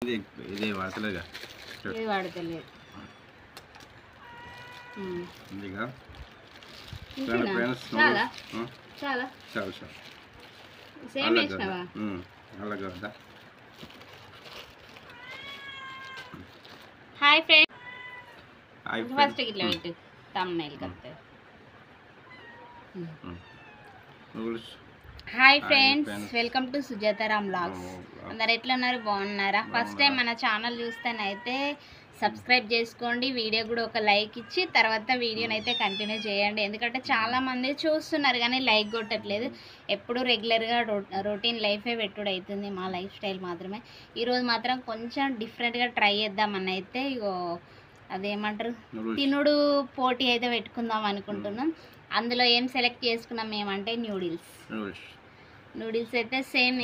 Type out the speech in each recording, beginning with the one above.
ఇది వాడతలేగా ఇది వాడతలేదు చాలా చాలా చాలు చాలు సేమ్ వేసినావా అలాగే వద్దా హాయ్ ఫ్రెండ్స్ ఫస్ట్ ఇట్లా పెట్టు తమ్నైల్ కట్టే hi friends welcome to Sujataram vlogs అందరు ఎట్లా ఉన్నారు బాగున్నారా ఫస్ట్ టైం మన ఛానల్ చూస్తేనైతే సబ్స్క్రైబ్ చేసుకోండి వీడియో కూడా ఒక లైక్ ఇచ్చి తర్వాత వీడియోని అయితే కంటిన్యూ చేయండి ఎందుకంటే చాలామంది చూస్తున్నారు కానీ లైక్ కొట్టట్లేదు ఎప్పుడు రెగ్యులర్గా రొటీన్ లైఫే పెట్టుడు అవుతుంది మా లైఫ్ స్టైల్ మాత్రమే ఈరోజు మాత్రం కొంచెం డిఫరెంట్గా ట్రై చేద్దామని అయితే ఇగో అదేమంటారు తినుడు పోటీ అయితే పెట్టుకుందాం అనుకుంటున్నాం అందులో ఏం సెలెక్ట్ చేసుకున్నాం ఏమంటే నూడిల్స్ అయితే సేమ్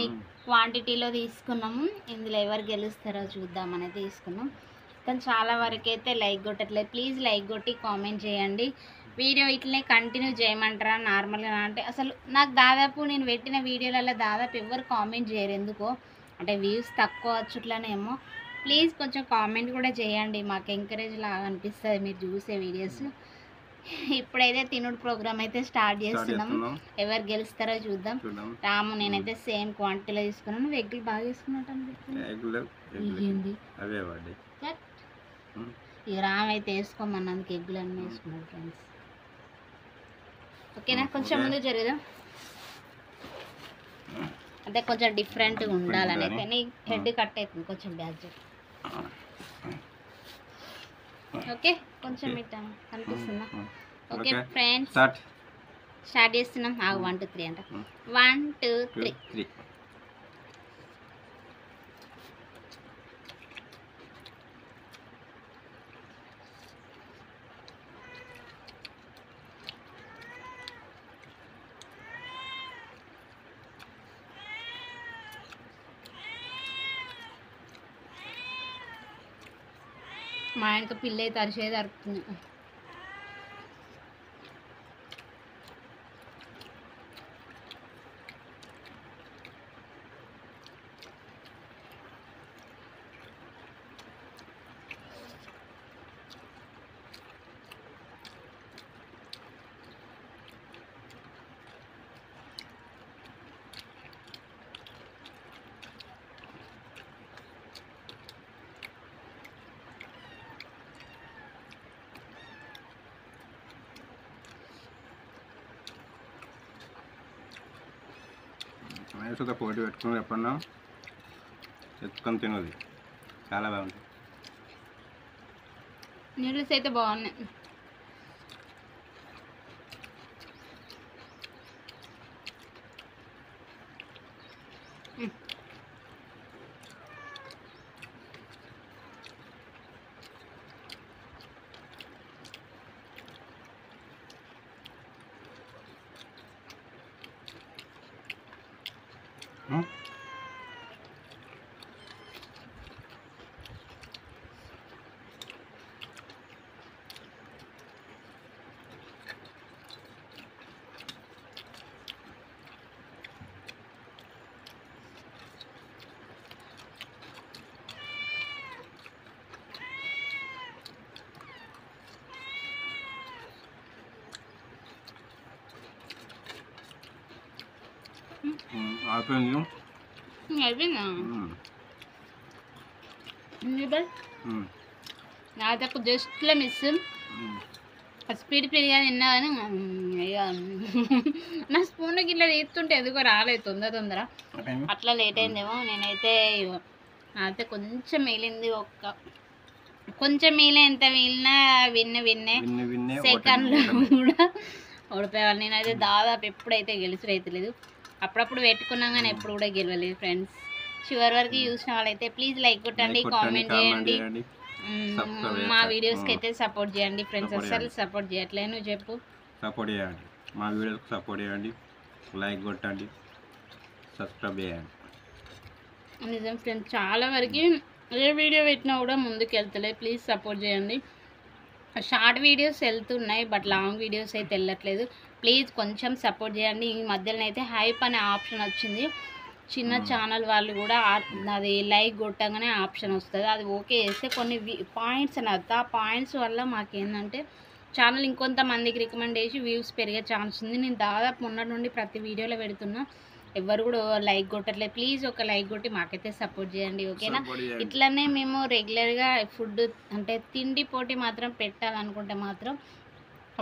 క్వాంటిటీలో తీసుకున్నాము ఇందులో ఎవరు గెలుస్తారో చూద్దామని తీసుకున్నాం కానీ చాలా వరకు అయితే లైక్ కొట్టట్లేదు ప్లీజ్ లైక్ కొట్టి కామెంట్ చేయండి వీడియో ఇట్లనే కంటిన్యూ చేయమంటారా నార్మల్గా అంటే అసలు నాకు దాదాపు నేను పెట్టిన వీడియోలలో దాదాపు ఎవరు కామెంట్ చేయరు ఎందుకో అంటే వ్యూస్ తక్కువ వచ్చుట్లనేమో ప్లీజ్ కొంచెం కామెంట్ కూడా చేయండి మాకు ఎంకరేజ్ లాగా అనిపిస్తుంది మీరు చూసే వీడియోస్ ఇప్పుడైతే తినుడు ప్రోగ్రామ్ అయితే స్టార్ట్ చేస్తున్నాము ఎవరు గెలుస్తారో చూద్దాం రాము నేనైతే సేమ్ క్వాంటిటీలో తీసుకున్నాను ఎగ్గులు బాగా తీసుకున్నట్టు ఇక రామ్ అయితే వేసుకోమన్నందుకు ఎగ్గులు అన్నీ వేసుకున్నాడు ఫ్రెండ్స్ ఓకేనా కొంచెం ముందు జరుగుదాం అంటే కొంచెం డిఫరెంట్గా ఉండాలని కానీ హెడ్ కట్ అవుతుంది కొంచెం బ్యాగ్ ఓకే కొంచెం ఇట్లా కనిపిస్తుందా ఓకే ఫ్రెండ్స్ స్టార్ట్ చేస్తున్నాం 1 2 3 అంట 1 2 3 మా ఆయనకు పిల్ల అయితే అరిచేది అరుపుతుంది మహేష్తో పోటీ పెట్టుకుని ఎప్పుడన్నా తెచ్చుకొని తినది చాలా బాగుంటుంది నూడిల్స్ అయితే బాగున్నాయి అయిపోయిందా నాకు జస్ట్లో మిస్ స్పీడ్ స్పీడ్గా తిన్నా కానీ నా స్పూన్కి ఇట్లా తీస్తుంటే ఎందుకో రాలేదు తొందర అట్లా లేట్ అయిందేమో నేనైతే కొంచెం మిగిలింది కొంచెం మిగిలిన ఎంత మిగిలినా విన్నే సెకండ్లో కూడా ఓడిపోయేవాళ్ళు నేనైతే దాదాపు ఎప్పుడైతే గెలుచురైతలేదు అప్పుడప్పుడు పెట్టుకున్నాం కానీ ఎప్పుడు కూడా గెలవలేదు ఫ్రెండ్స్ చివరి వరకు చూసిన వాళ్ళైతే ప్లీజ్ లైక్ కొట్టండి కామెంట్ చేయండి మా వీడియోస్కి అయితే సపోర్ట్ చేయండి ఫ్రెండ్స్ అసలు సపోర్ట్ చేయట్లేదు నువ్వు చెప్పు సపోర్ట్ చేయండి మా వీడియోస్కి సపోర్ట్ చేయండి లైక్ కొట్టండి సబ్స్క్రైబ్ చేయండి నిజం ఫ్రెండ్స్ చాలా వరకు ఏ వీడియో పెట్టినా కూడా ముందుకు వెళ్తలేదు ప్లీజ్ సపోర్ట్ చేయండి షార్ట్ వీడియోస్ వెళ్తున్నాయి బట్ లాంగ్ వీడియోస్ అయితే వెళ్ళట్లేదు ప్లీజ్ కొంచెం సపోర్ట్ చేయండి ఈ మధ్యలో అయితే హైప్ అనే ఆప్షన్ వచ్చింది చిన్న ఛానల్ వాళ్ళు కూడా అది లైక్ కొట్టగానే ఆప్షన్ వస్తుంది, అది ఓకే చేస్తే కొన్ని పాయింట్స్ అని ఆ పాయింట్స్ వల్ల మాకేంటంటే ఛానల్ ఇంకొంతమందికి రికమెండ్ చేసి వ్యూస్ పెరిగే ఛాన్స్ ఉంది. నేను దాదాపు మొన్నటి నుండి ప్రతి వీడియోలో పెడుతున్నా, ఎవరు కూడా లైక్ కొట్టట్లేదు. ప్లీజ్ ఒక లైక్ కొట్టి మాకైతే సపోర్ట్ చేయండి, ఓకేనా? ఇట్లనే మేము రెగ్యులర్గా ఫుడ్ అంటే తిండి పోటీ మాత్రం పెట్టాలనుకుంటే మాత్రం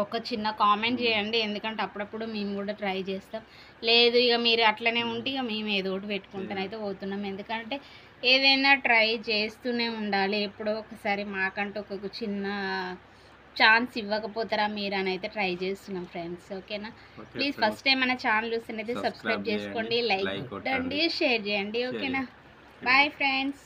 ఒక చిన్న కామెంట్ చేయండి, ఎందుకంటే అప్పుడప్పుడు మేము కూడా ట్రై చేస్తాం. లేదు ఇక మీరు అట్లనే ఉంటే ఇక మేము ఏదో ఒకటి పెట్టుకుంటానైతే పోతున్నాం, ఎందుకంటే ఏదైనా ట్రై చేస్తూనే ఉండాలి. ఎప్పుడో ఒకసారి మాకంటూ ఒక చిన్న ఛాన్స్ ఇవ్వకపోతారా మీరు అని అయితే ట్రై చేస్తున్నాం ఫ్రెండ్స్, ఓకేనా? ప్లీజ్ ఫస్ట్ టైం మన ఛానల్ చూస్తేనైతే సబ్స్క్రైబ్ చేసుకోండి, లైక్ కొట్టండి, షేర్ చేయండి, ఓకేనా? Bye friends.